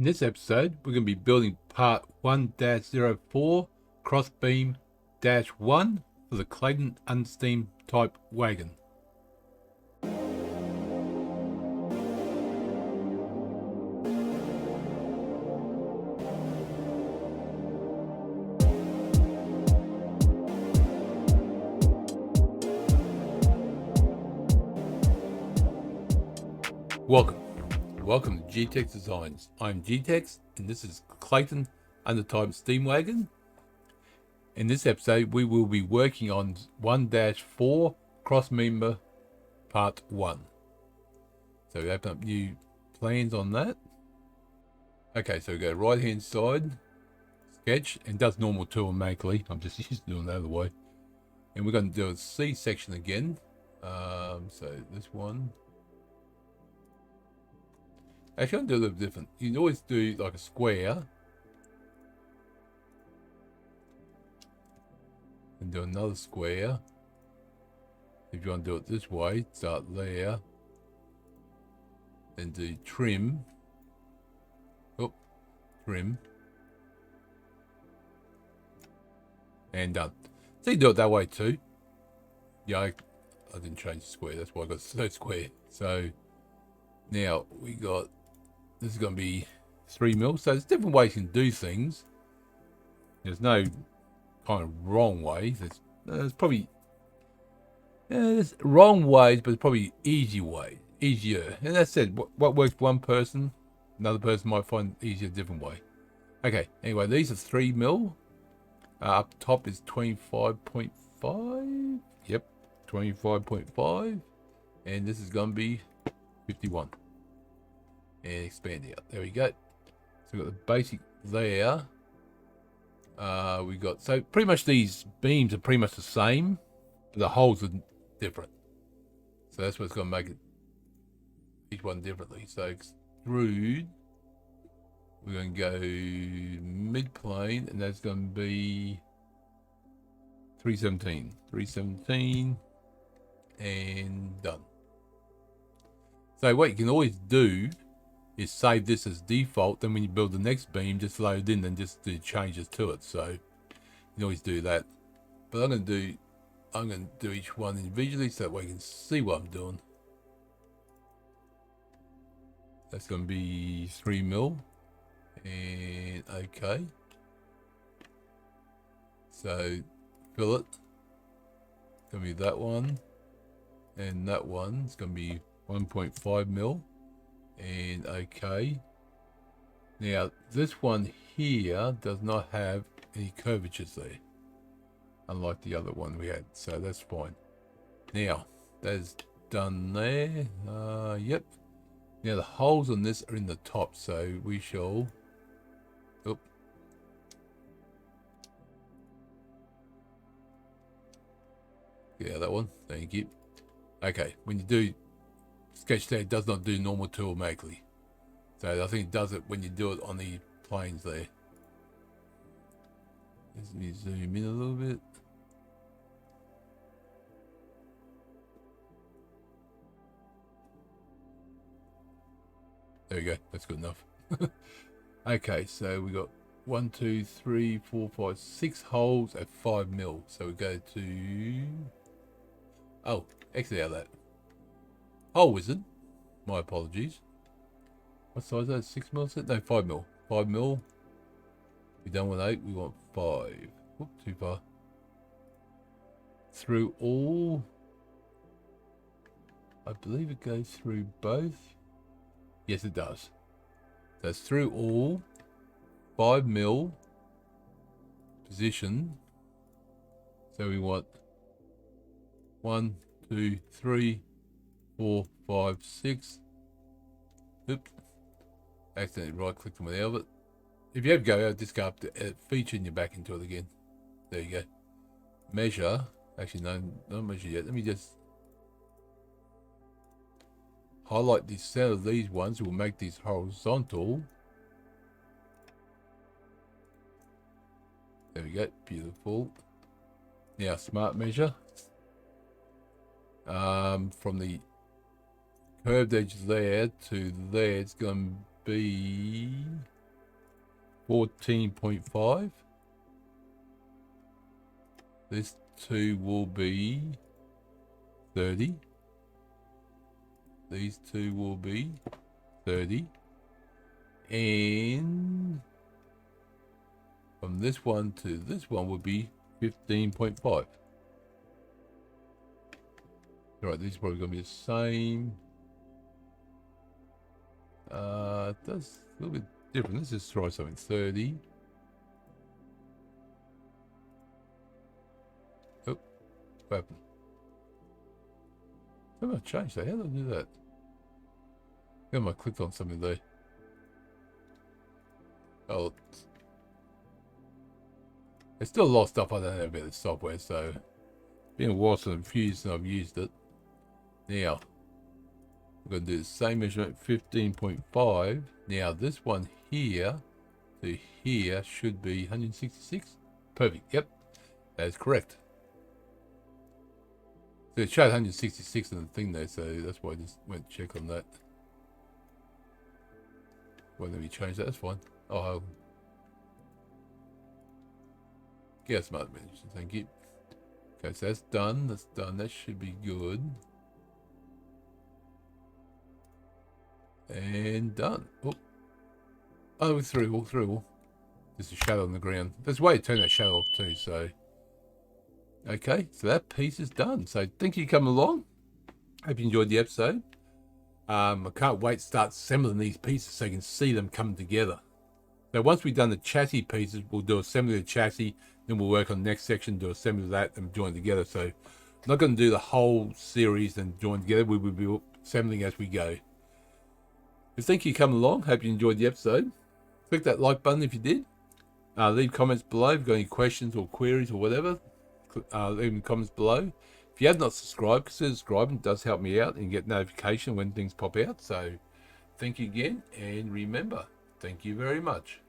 In this episode, we're going to be building part 1-04 crossbeam -1 for the Clayton Undertype wagon. Welcome to G-Tex Designs. I'm G-Tex and this is Clayton Undertype steam wagon. In this episode we will be working on 1-4 crossmember part 1. So we open up new plans on that. Okay, so we go right hand side, sketch, and does normal tool automatically. I'm just used to doing that other way. And we're going to do a C section again. So this one. Actually, I'm going to do a little different. You can always do like a square. And do another square. If you want to do it this way, start there. Then do trim. Oh, trim. And done. So you can do it that way too. Yeah, I didn't change the square. That's why I got so square. So now we got... This is going to be 3 mil. So there's different ways you can do things. There's no kind of wrong way. There's probably there's wrong ways, but it's probably easier. And that said, what works for one person, another person might find easier a different way. Okay. Anyway, these are 3 mil. Up top is 25.5. Yep, 25.5. And this is going to be 51. And expand out. There we go. So we've got the basic there. We got, so pretty much these beams are pretty much the same, but the holes are different. So that's what's going to make it each one differently. So extrude, we're going to go mid plane, and that's going to be 317, and done. So what you can always do is save this as default, then when you build the next beam, just load in and just do changes to it. So you can always do that. But I'm going to do each one individually so that way you can see what I'm doing. That's going to be 3 mil. And okay. So fill it. It's going to be that one. And that one. It's going to be 1.5 mil. And okay. Now this one here does not have any curvatures there, unlike the other one we had, so that's fine. Now that's done there. Yep. Now the holes on this are in the top, so we shall yeah, that one, thank you. Okay, when you do sketch there, it does not do normal tool automatically. So I think it does it when you do it on the planes there. Let me zoom in a little bit. There we go, that's good enough. Okay, so we got 1, 2, 3, 4, 5, 6 holes at 5 mil. So we go to, oh, exit out of that. Oh, wizard. My apologies. What size is that? 6 mil? No, 5 mil. 5 mil. We don't want 8, we want 5. Whoop, too far. Through all. I believe it goes through both. Yes, it does. So it's through all 5 mil position. So we want 1, 2, 3, 4, 5, 6. Oops. Accidentally right clicked on the other. If you have go, just go up to feature and you're back into it again. There you go. Measure. Actually, no, not measure yet. Let me just highlight the center of these ones. We'll make these horizontal. There we go. Beautiful. Now, smart measure. From the curved edge there to there, it's going to be 14.5. This two will be 30. These two will be 30. And from this one to this one would be 15.5. Alright, these are probably going to be the same. It does a little bit different. Let's just try something. 30. Oh, what happened? How did I change that? How did I do that? I think I clicked on something there. Oh, there's still a lot of stuff I don't know about the software, so it's been a while since I've used it. Now, we're going to do the same measurement, 15.5. Now, this one here to here should be 166. Perfect. Yep, that is correct. So it showed 166 in the thing there, so that's why I just went to check on that. Well, let me change that. That's fine. Oh, get some other mentions. Thank you. Okay, so that's done. That's done. That should be good. And done. Oh, we're through. All through. There's a shadow on the ground. There's a way to turn that shadow off too. So, okay. So that piece is done. So thank you for coming along. Hope you enjoyed the episode. I can't wait to start assembling these pieces so you can see them come together. So once we've done the chassis pieces, we'll do assembly of the chassis. Then we'll work on the next section, do assembly of that, and join together. So I'm not going to do the whole series and join together. We will be assembling as we go. But thank you for coming along. Hope you enjoyed the episode. Click that like button if you did. Leave comments below if you've got any questions or queries or whatever. Leave them comments below. If you have not subscribed, consider subscribing. It does help me out and get notification when things pop out. So thank you again. And remember, thank you very much.